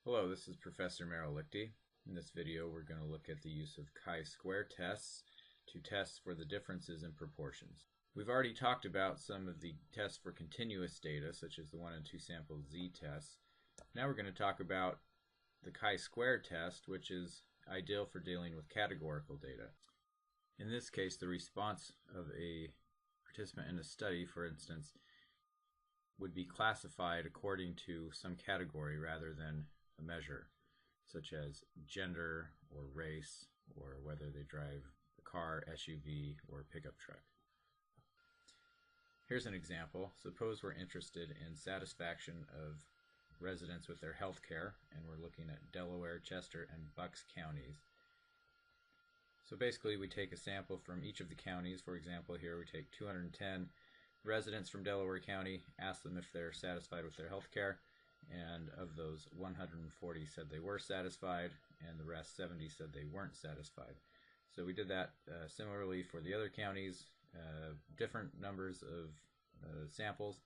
Hello, this is Professor Merrill Lichty. In this video, we're going to look at the use of chi-square tests to test for the differences in proportions. We've already talked about some of the tests for continuous data, such as the 1 and 2 sample z-tests. Now we're going to talk about the chi-square test, which is ideal for dealing with categorical data. In this case, the response of a participant in a study, for instance, would be classified according to some category rather than a measure, such as gender or race or whether they drive a car, SUV, or pickup truck. Here's an example. Suppose we're interested in satisfaction of residents with their health care, and we're looking at Delaware, Chester, and Bucks counties. So basically we take a sample from each of the counties. For example, here we take 210 residents from Delaware County, ask them if they're satisfied with their health care, and of those 140 said they were satisfied, and the rest 70 said they weren't satisfied. So we did that similarly for the other counties, different numbers of samples,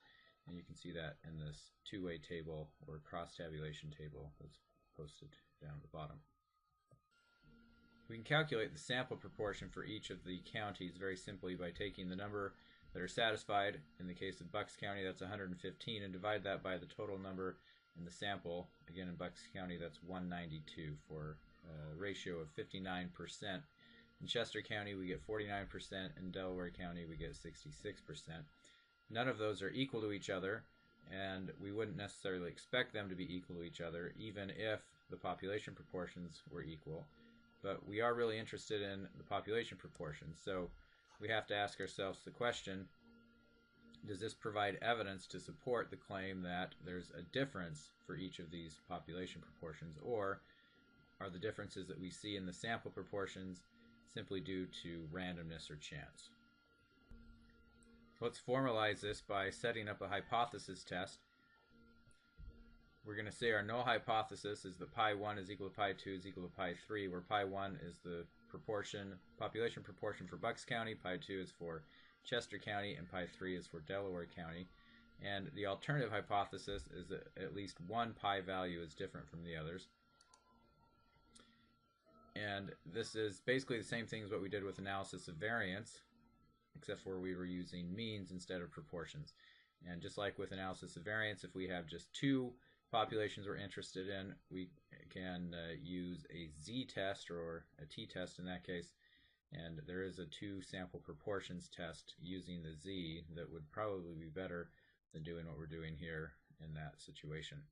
and you can see that in this two-way table or cross-tabulation table that's posted down at the bottom. We can calculate the sample proportion for each of the counties very simply by taking the number that are satisfied. In the case of Bucks County, that's 115, and divide that by the total number in the sample. Again, in Bucks County, that's 192 for a ratio of 59%. In Chester County, we get 49%. In Delaware County, we get 66%. None of those are equal to each other, and we wouldn't necessarily expect them to be equal to each other, even if the population proportions were equal. But we are really interested in the population proportions, so we have to ask ourselves the question, does this provide evidence to support the claim that there's a difference for each of these population proportions, or are the differences that we see in the sample proportions simply due to randomness or chance? Let's formalize this by setting up a hypothesis test. We're going to say our null hypothesis is that pi 1 is equal to pi 2 is equal to pi 3, where pi 1 is the population proportion for Bucks County, pi 2 is for Chester County, and pi 3 is for Delaware County. And the alternative hypothesis is that at least one pi value is different from the others. And this is basically the same thing as what we did with analysis of variance, except for we were using means instead of proportions. And just like with analysis of variance, if we have just two populations we're interested in, we can use a z-test or a t-test in that case, and there is a two sample proportions test using the z that would probably be better than doing what we're doing here in that situation.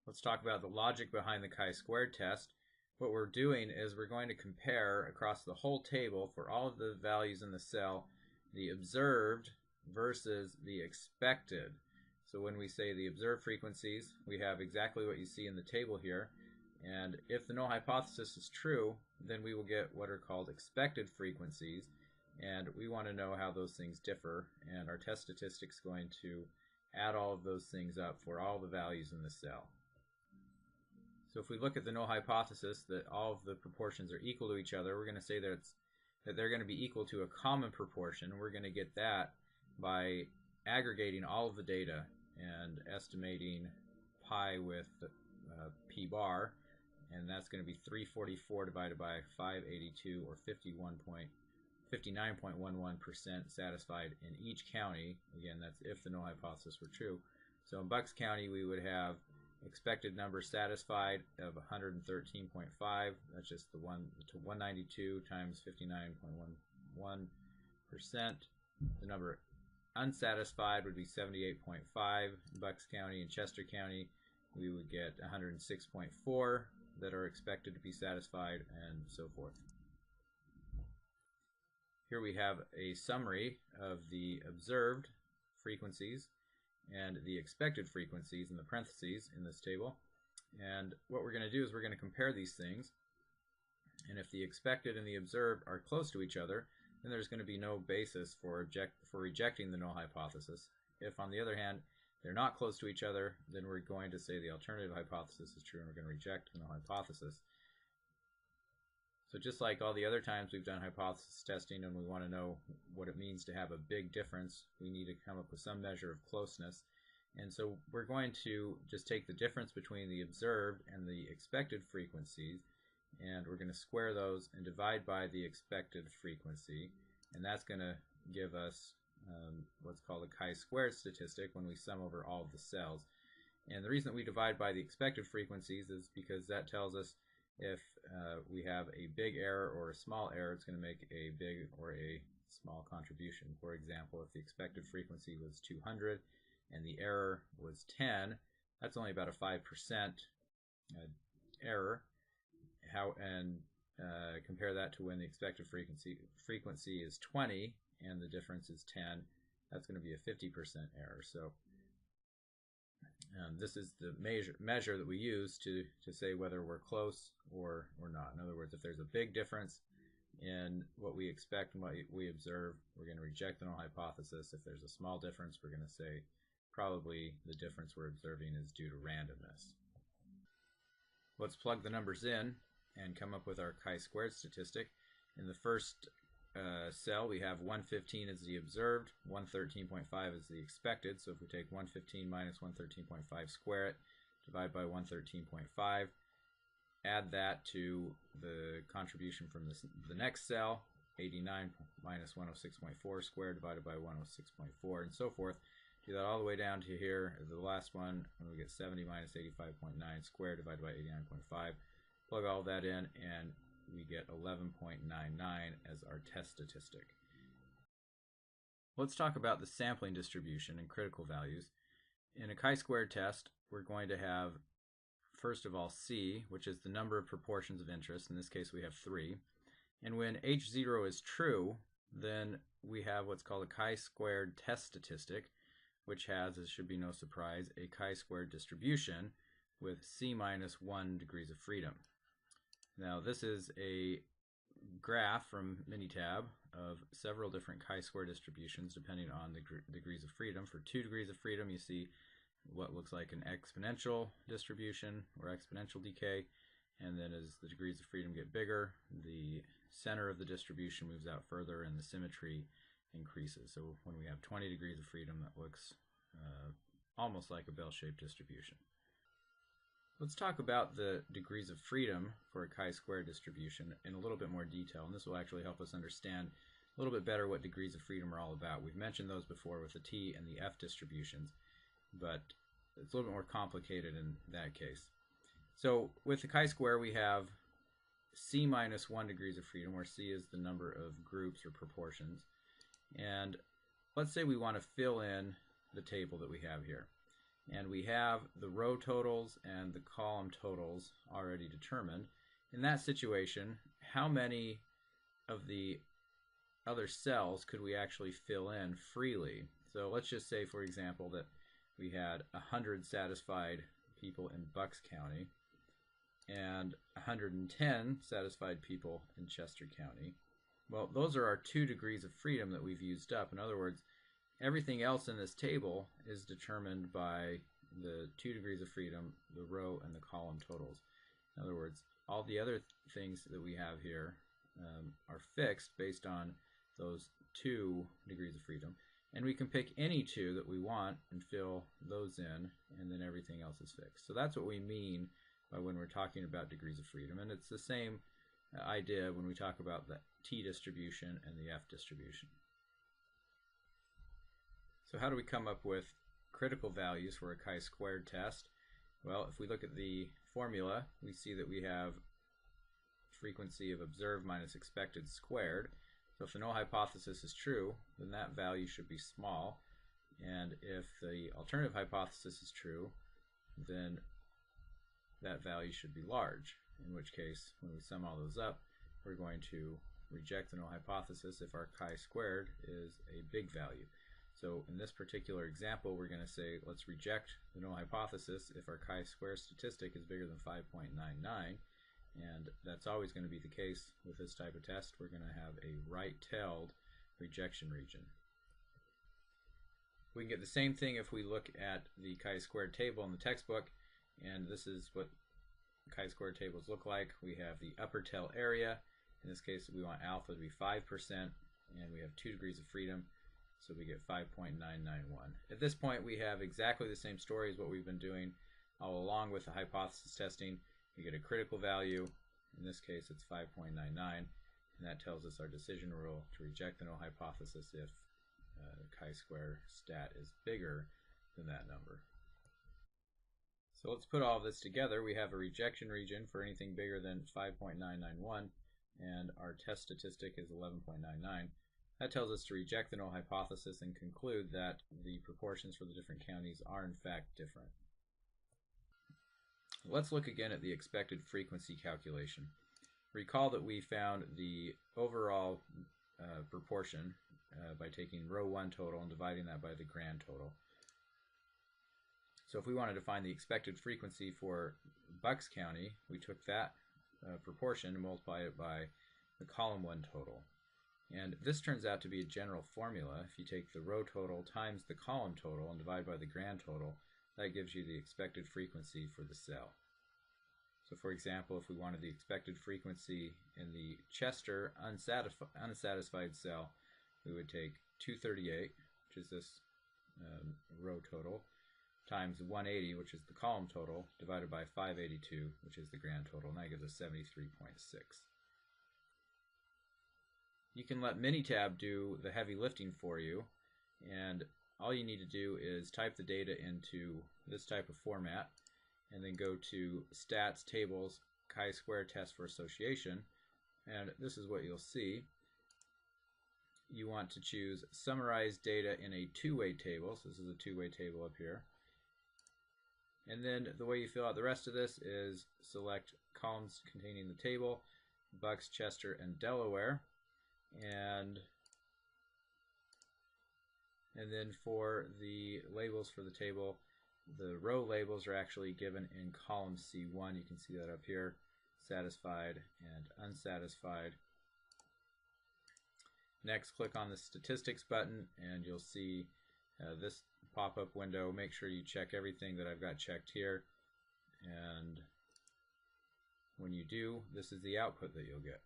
Let's talk about the logic behind the chi-squared test. What we're doing is we're going to compare across the whole table for all of the values in the cell the observed versus the expected. So when we say the observed frequencies, we have exactly what you see in the table here. And if the null hypothesis is true, then we will get what are called expected frequencies. And we want to know how those things differ. And our test statistic is going to add all of those things up for all the values in the cell. So if we look at the null hypothesis that all of the proportions are equal to each other, we're going to say that they're going to be equal to a common proportion. We're going to get that by aggregating all of the data and estimating pi with p bar, and that's going to be 344 divided by 582, or 59.11% satisfied in each county. Again, that's if the null hypothesis were true. So in Bucks County, we would have expected number satisfied of 113.5. That's just the 192 times 59.11%. The number unsatisfied would be 78.5 in Bucks County. In Chester County, we would get 106.4 that are expected to be satisfied, and so forth. Here we have a summary of the observed frequencies and the expected frequencies in the parentheses in this table. And what we're going to do is we're going to compare these things, and if the expected and the observed are close to each other, then there's going to be no basis for rejecting the null hypothesis. If, on the other hand, they're not close to each other, then we're going to say the alternative hypothesis is true, and we're going to reject the null hypothesis. So just like all the other times we've done hypothesis testing and we want to know what it means to have a big difference, we need to come up with some measure of closeness. And so we're going to just take the difference between the observed and the expected frequencies, and we're going to square those and divide by the expected frequency, and that's going to give us what's called a chi-squared statistic when we sum over all of the cells. And the reason that we divide by the expected frequencies is because that tells us if we have a big error or a small error, it's going to make a big or a small contribution. For example, if the expected frequency was 200 and the error was 10, that's only about a 5% error. Compare that to when the expected frequency is 20 and the difference is 10, that's going to be a 50% error. So this is the measure that we use to say whether we're close or not. In other words, if there's a big difference in what we expect and what we observe, we're going to reject the null hypothesis. If there's a small difference, we're going to say probably the difference we're observing is due to randomness. Let's plug the numbers in and come up with our chi-squared statistic. In the first cell, we have 115 as the observed, 113.5 as the expected. So if we take 115 minus 113.5, square it, divide by 113.5, add that to the contribution from the next cell, 89 minus 106.4 squared divided by 106.4, and so forth. Do that all the way down to here, the last one, when we get 70 minus 85.9 squared divided by 89.5. Plug all that in, and we get 11.99 as our test statistic. Let's talk about the sampling distribution and critical values. In a chi-squared test, we're going to have, first of all, C, which is the number of proportions of interest. In this case, we have 3. And when H0 is true, then we have what's called a chi-squared test statistic, which has, as should be no surprise, a chi-squared distribution with C minus 1 degrees of freedom. Now, this is a graph from Minitab of several different chi-square distributions depending on the degrees of freedom. For 2 degrees of freedom, you see what looks like an exponential distribution or exponential decay, and then as the degrees of freedom get bigger, the center of the distribution moves out further and the symmetry increases. So when we have 20 degrees of freedom, that looks almost like a bell-shaped distribution. Let's talk about the degrees of freedom for a chi-square distribution in a little bit more detail, and this will actually help us understand a little bit better what degrees of freedom are all about. We've mentioned those before with the T and the F distributions, but it's a little bit more complicated in that case. So with the chi-square, we have C minus 1 degrees of freedom, where C is the number of groups or proportions. And let's say we want to fill in the table that we have here. And we have the row totals and the column totals already determined. In that situation, how many of the other cells could we actually fill in freely? So let's just say, for example, that we had 100 satisfied people in Bucks County and 110 satisfied people in Chester County. Well, those are our 2 degrees of freedom that we've used up. In other words, everything else in this table is determined by the 2 degrees of freedom, the row and the column totals. In other words, all the other things that we have here are fixed based on those 2 degrees of freedom. And we can pick any 2 that we want and fill those in, and then everything else is fixed. So that's what we mean by when we're talking about degrees of freedom. And it's the same idea when we talk about the T distribution and the F distribution. So how do we come up with critical values for a chi-squared test? Well, if we look at the formula, we see that we have frequency of observed minus expected squared. So if the null hypothesis is true, then that value should be small. And if the alternative hypothesis is true, then that value should be large, in which case, when we sum all those up, we're going to reject the null hypothesis if our chi-squared is a big value. So in this particular example, we're going to say, let's reject the null hypothesis if our chi-square statistic is bigger than 5.99, and that's always going to be the case with this type of test. We're going to have a right-tailed rejection region. We can get the same thing if we look at the chi-squared table in the textbook, and this is what chi-squared tables look like. We have the upper tail area. In this case, we want alpha to be 5%, and we have 2 degrees of freedom. So we get 5.991. At this point, we have exactly the same story as what we've been doing all along with the hypothesis testing. We get a critical value. In this case, it's 5.99, and that tells us our decision rule to reject the null hypothesis if chi-square stat is bigger than that number. So let's put all of this together. We have a rejection region for anything bigger than 5.991, and our test statistic is 11.99. That tells us to reject the null hypothesis and conclude that the proportions for the different counties are in fact different. Let's look again at the expected frequency calculation. Recall that we found the overall proportion by taking row 1 total and dividing that by the grand total. So if we wanted to find the expected frequency for Bucks County, we took that proportion and multiplied it by the column 1 total. And this turns out to be a general formula. If you take the row total times the column total and divide by the grand total, that gives you the expected frequency for the cell. So for example, if we wanted the expected frequency in the Chester unsatisfied cell, we would take 238, which is this row total, times 180, which is the column total, divided by 582, which is the grand total, and that gives us 73.6. You can let Minitab do the heavy lifting for you, and all you need to do is type the data into this type of format, and then go to Stats, Tables, chi-square test for association, and this is what you'll see. You want to choose Summarize Data in a Two-Way Table, so this is a two-way table up here. And then the way you fill out the rest of this is select columns containing the table, Bucks, Chester, and Delaware. And then for the labels for the table, the row labels are actually given in column C1. You can see that up here, satisfied and unsatisfied. Next, click on the statistics button and you'll see this pop-up window. Make sure you check everything that I've got checked here, and when you do, this is the output that you'll get.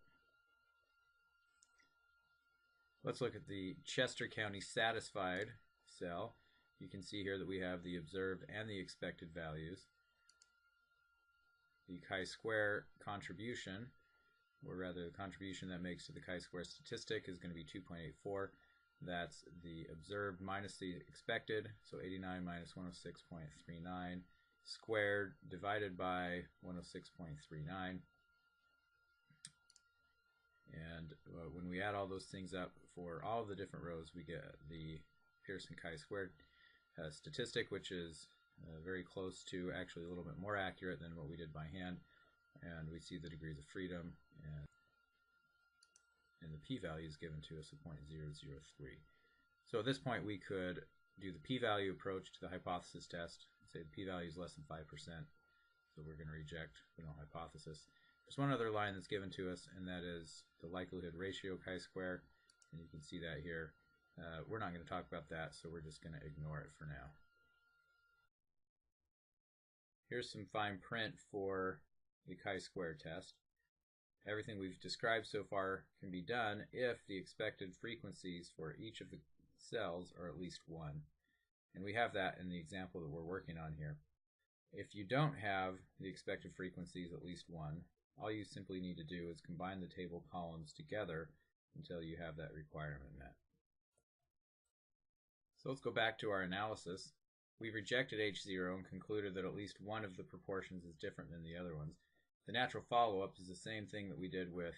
Let's look at the Chester County satisfied cell. You can see here that we have the observed and the expected values. The chi-square contribution, or rather the contribution that makes to the chi-square statistic, is going to be 2.84. That's the observed minus the expected, so 89 minus 106.39 squared divided by 106.39. And when we add all those things up for all of the different rows, we get the Pearson chi-squared statistic, which is very close to, actually a little bit more accurate than what we did by hand. And we see the degrees of freedom, and the p-value is given to us at 0.003. So at this point we could do the p-value approach to the hypothesis test and say the p-value is less than 5%, so we're going to reject the null hypothesis. There's one other line that's given to us, and that is the likelihood ratio chi-square, and you can see that here. We're not going to talk about that, so we're just going to ignore it for now. Here's some fine print for the chi-square test. Everything we've described so far can be done if the expected frequencies for each of the cells are at least 1. And we have that in the example that we're working on here. If you don't have the expected frequencies at least 1, all you simply need to do is combine the table columns together until you have that requirement met. So let's go back to our analysis. We rejected H0 and concluded that at least one of the proportions is different than the other ones. The natural follow-up is the same thing that we did with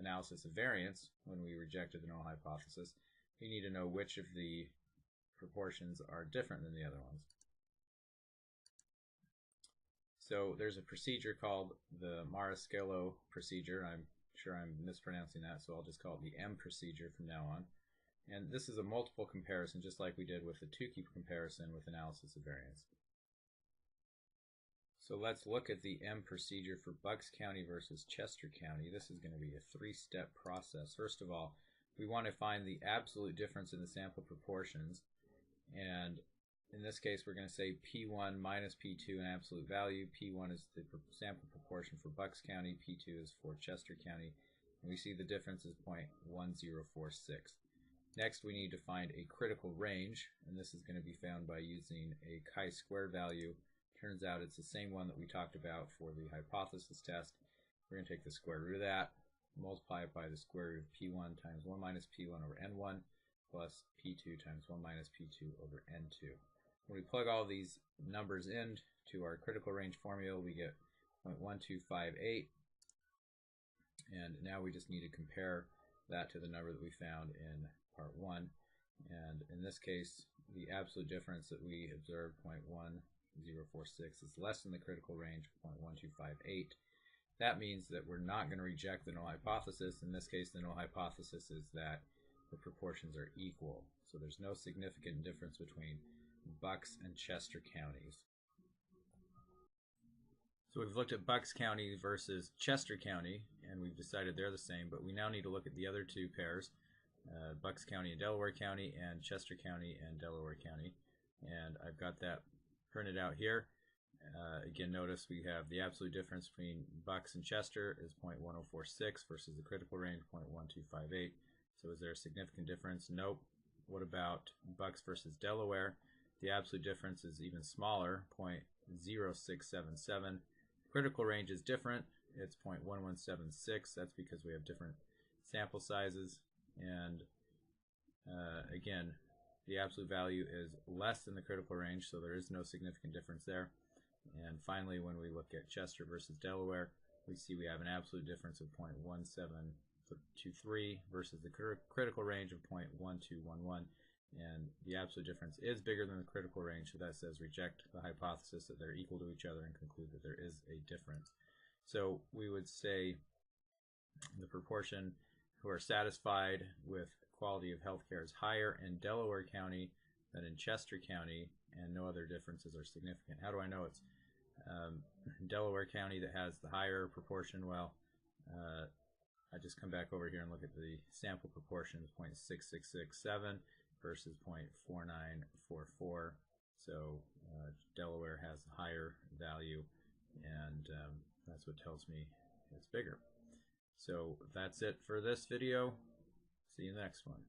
analysis of variance when we rejected the null hypothesis. We need to know which of the proportions are different than the other ones. So there's a procedure called the Marescallo procedure. I'm sure I'm mispronouncing that, so I'll just call it the M procedure from now on. And this is a multiple comparison, just like we did with the Tukey comparison with analysis of variance. So let's look at the M procedure for Bucks County versus Chester County. This is going to be a 3-step process. First of all, we want to find the absolute difference in the sample proportions. And in this case, we're going to say P1 minus P2 in absolute value. P1 is the sample proportion for Bucks County. P2 is for Chester County. And we see the difference is 0.1046. Next, we need to find a critical range, and this is going to be found by using a chi-square value. Turns out it's the same one that we talked about for the hypothesis test. We're going to take the square root of that, multiply it by the square root of p1 times 1 minus p1 over n1 plus p2 times 1 minus p2 over n2. When we plug all these numbers into our critical range formula, we get 0.1258, and now we just need to compare that to the number that we found in part 1, and in this case the absolute difference that we observed, 0.1046, is less than the critical range of 0.1258. That means that we're not going to reject the null hypothesis. In this case, the null hypothesis is that the proportions are equal, so there's no significant difference between Bucks and Chester counties. So we've looked at Bucks County versus Chester County, and we've decided they're the same, but we now need to look at the other two pairs, Bucks County and Delaware County, and Chester County and Delaware County. And I've got that printed out here. Again, notice we have the absolute difference between Bucks and Chester is 0.1046 versus the critical range 0.1258. So is there a significant difference? Nope. What about Bucks versus Delaware? The absolute difference is even smaller, 0.0677. Critical range is different. It's 0.1176. That's because we have different sample sizes. And again, the absolute value is less than the critical range, so there is no significant difference there. And finally, when we look at Chester versus Delaware, we see we have an absolute difference of 0.1723 versus the critical range of 0.1211. And the absolute difference is bigger than the critical range, so that says reject the hypothesis that they're equal to each other and conclude that there is a difference. So we would say the proportion who are satisfied with quality of healthcare is higher in Delaware County than in Chester County, and no other differences are significant. How do I know it's Delaware County that has the higher proportion? Well, I just come back over here and look at the sample proportions, 0.6667 versus 0.4944. So Delaware has a higher value, and that's what tells me it's bigger. So that's it for this video. See you next one.